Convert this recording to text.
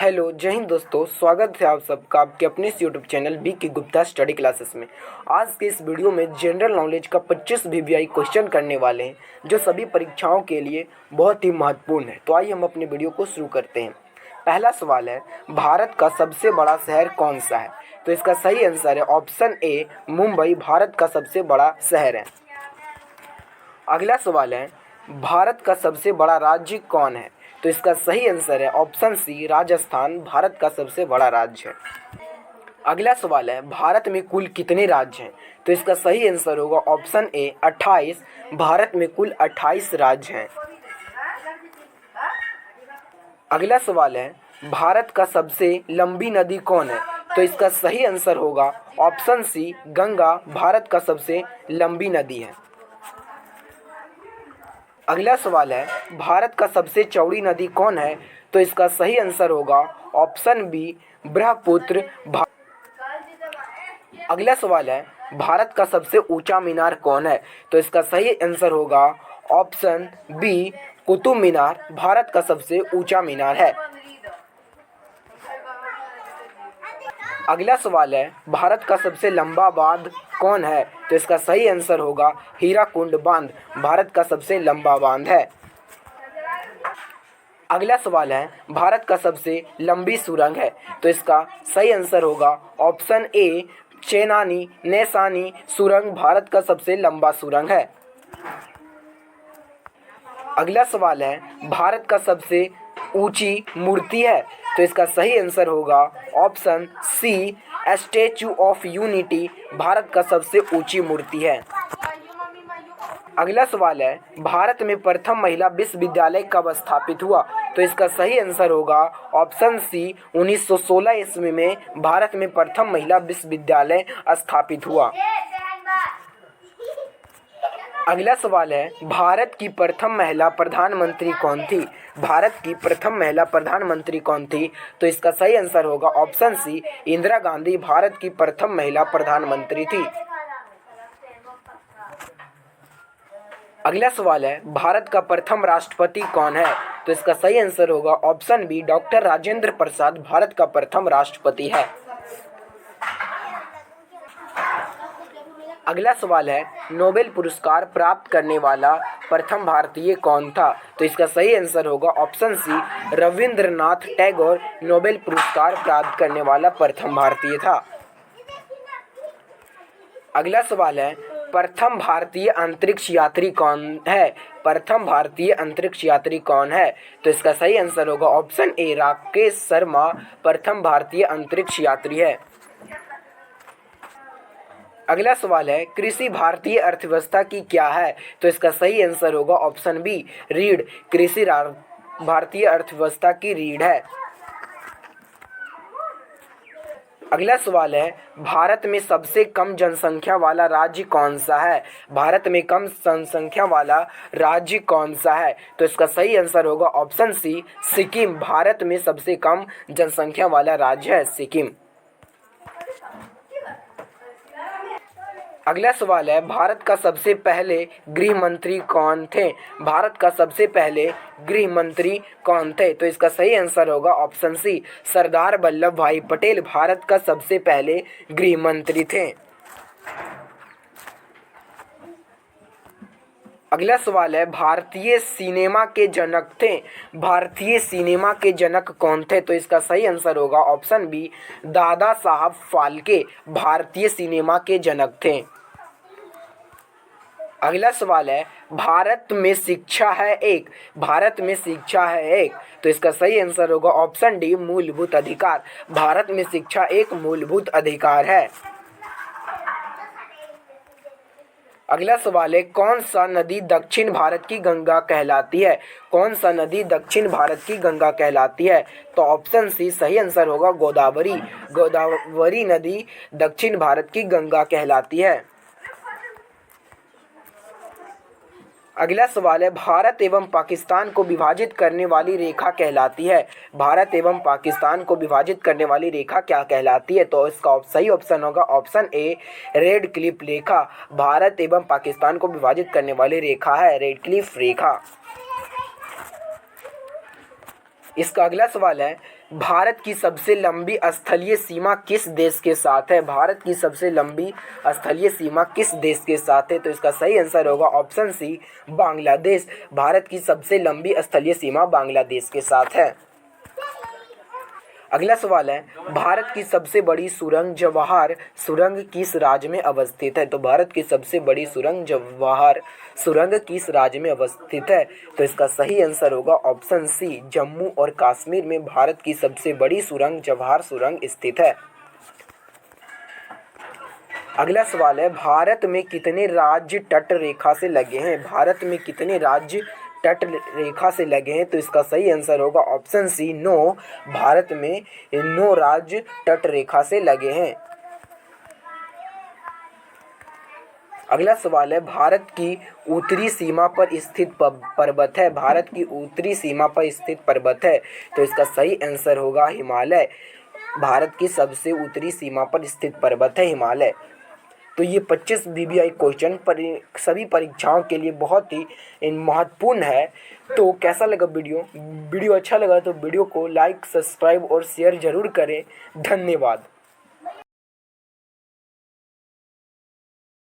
Hello जय हिंद दोस्तों, स्वागत है आप सबका आपके अपने इस यूट्यूब चैनल बी के गुप्ता स्टडी क्लासेस में। आज के इस वीडियो में जनरल नॉलेज का 25 वीवीआई क्वेश्चन करने वाले हैं जो सभी परीक्षाओं के लिए बहुत ही महत्वपूर्ण है। तो आइए हम अपने वीडियो को शुरू करते हैं। पहला सवाल है, भारत का सबसे बड़ा शहर कौन सा है? तो इसका सही आंसर है ऑप्शन ए मुंबई भारत का सबसे बड़ा शहर है। अगला सवाल है, भारत का सबसे बड़ा राज्य कौन है? तो इसका सही आंसर है ऑप्शन सी राजस्थान भारत का सबसे बड़ा राज्य है। अगला सवाल है, भारत में कुल कितने राज्य हैं? तो इसका सही आंसर होगा ऑप्शन ए 28। भारत में कुल 28 राज्य हैं। अगला सवाल है, भारत का सबसे लंबी नदी कौन है? तो इसका सही आंसर होगा ऑप्शन सी गंगा भारत का सबसे लंबी नदी है। अगला सवाल है, भारत का सबसे चौड़ी नदी कौन है? तो इसका सही आंसर होगा ऑप्शन बी ब्रह्मपुत्र। अगला सवाल है, भारत का सबसे ऊंचा मीनार कौन है? तो इसका सही आंसर होगा ऑप्शन बी कुतुब मीनार भारत का सबसे ऊंचा मीनार है। अगला सवाल है, भारत का सबसे लंबा बांध कौन है? तो इसका सही आंसर होगा हीराकुंड बांध भारत का सबसे लंबा बांध है। अगला सवाल है, भारत का सबसे लंबी सुरंग है? तो इसका सही आंसर होगा ऑप्शन ए चेनानी नेसानी सुरंग भारत का सबसे लंबा सुरंग है। अगला सवाल है, भारत का सबसे ऊंची मूर्ति है? तो इसका सही आंसर होगा option C statue of unity Bharat का सबसे ऊंची मूर्ति है। अगला सवाल है, भारत में प्रथम महिला विश्वविद्यालय कब स्थापित हुआ? तो इसका सही आंसर होगा ऑप्शन सी 1916 ईस्वी में भारत में प्रथम महिला विश्वविद्यालय स्थापित हुआ। अगला सवाल है, भारत की प्रथम महिला प्रधानमंत्री कौन थी? भारत की प्रथम महिला प्रधानमंत्री कौन थी? तो इसका सही आंसर होगा ऑप्शन सी इंदिरा गांधी भारत की प्रथम महिला प्रधानमंत्री थी। अगला सवाल है, भारत का प्रथम राष्ट्रपति कौन है? तो इसका सही आंसर होगा option B doctor Rajendra Prasad Bharat का प्रथम राष्ट्रपति है। अगला सवाल है, नोबेल पुरस्कार प्राप्त करने वाला प्रथम भारतीय कौन था? तो इसका सही आंसर होगा option C Ravindranath Tagore Nobel पुरस्कार प्राप्त करने वाला प्रथम भारतीय था। अगला सवाल है, प्रथम भारतीय अंतरिक्ष यात्री कौन है? प्रथम भारतीय अंतरिक्ष यात्री कौन है? तो इसका सही आंसर होगा ऑप्शन ए राकेश शर्मा प्रथम भारतीय अंतरिक्ष यात्री है। अगला सवाल है, कृषि भारतीय अर्थव्यवस्था की क्या है? तो इसका सही आंसर होगा ऑप्शन बी रीढ़। कृषि भारतीय अर्थव्यवस्था की रीढ़ है। अगला सवाल है, भारत में सबसे कम जनसंख्या वाला राज्य कौन सा है? भारत में कम जनसंख्या वाला राज्य कौन सा है? तो इसका सही आंसर होगा ऑप्शन सी सिक्किम। भारत में सबसे कम जनसंख्या वाला राज्य है सिक्किम। अगला सवाल है, भारत का सबसे पहले गृह मंत्री कौन थे? भारत का सबसे पहले गृह मंत्री कौन थे? तो इसका सही आंसर होगा ऑप्शन सी सरदार वल्लभ भाई पटेल भारत का सबसे पहले गृह मंत्री थे। अगला सवाल है, भारतीय सिनेमा के जनक थे? भारतीय सिनेमा के जनक कौन थे? तो इसका सही आंसर होगा ऑप्शन बी दादा साहब फाल्के भारतीय सिनेमा के जनक थे। अगला सवाल है, भारत में शिक्षा है एक? भारत में शिक्षा है एक? तो इसका सही आंसर होगा ऑप्शन डी मूलभूत अधिकार। भारत में शिक्षा एक मूलभूत अधिकार है। अगला सवाल है, कौन सा नदी दक्षिण भारत की गंगा कहलाती है? कौन सा नदी दक्षिण भारत की गंगा कहलाती है? तो ऑप्शन सी सही आंसर होगा गोदावरी। गोदावरी नदी दक्षिण भारत की गंगा कहलाती है। अगला सवाल है, भारत एवं पाकिस्तान को विभाजित करने वाली रेखा कहलाती है? भारत एवं पाकिस्तान को विभाजित करने वाली रेखा क्या कहलाती है? तो इसका सही ऑप्शन होगा ऑप्शन ए रेड क्लिफ रेखा। भारत एवं पाकिस्तान को विभाजित करने वाली रेखा है रेड क्लिफ रेखा। इसका अगला सवाल है, भारत की सबसे लंबी स्थलीय सीमा किस देश के साथ है? भारत की सबसे लंबी स्थलीय सीमा किस देश के साथ है? तो इसका सही आंसर होगा ऑप्शन सी, बांग्लादेश। भारत की सबसे लंबी स्थलीय सीमा बांग्लादेश के साथ है। अगला सवाल है, भारत की सबसे बड़ी सुरंग जवाहर सुरंग किस राज्य में अवस्थित है? तो भारत की सबसे बड़ी सुरंग जवाहर सुरंग किस राज्य में अवस्थित है? तो इसका सही आंसर होगा ऑप्शन सी, जम्मू और कश्मीर में भारत की सबसे बड़ी सुरंग जवाहर सुरंग स्थित है। अगला सवाल है, भारत में कितने राज्य तट रेखा से लगे हैं? भारत में कितने राज्य तट रेखा से लगे हैं? तो इसका सही आंसर होगा ऑप्शन सी, 9। भारत में 9 राज्य तट रेखा से लगे हैं। अगला सवाल है, भारत की उत्तरी सीमा पर स्थित पर्वत है? भारत की उत्तरी सीमा पर स्थित पर्वत है? तो इसका सही आंसर होगा हिमालय। भारत की सबसे उत्तरी सीमा पर स्थित पर्वत है हिमालय। तो ये 25 वीवीआई क्वेश्चन सभी परीक्षाओं के लिए बहुत ही महत्वपूर्ण है। तो कैसा लगा वीडियो अच्छा लगा तो वीडियो को लाइक, सब्सक्राइब और शेयर जरूर करें। धन्यवाद।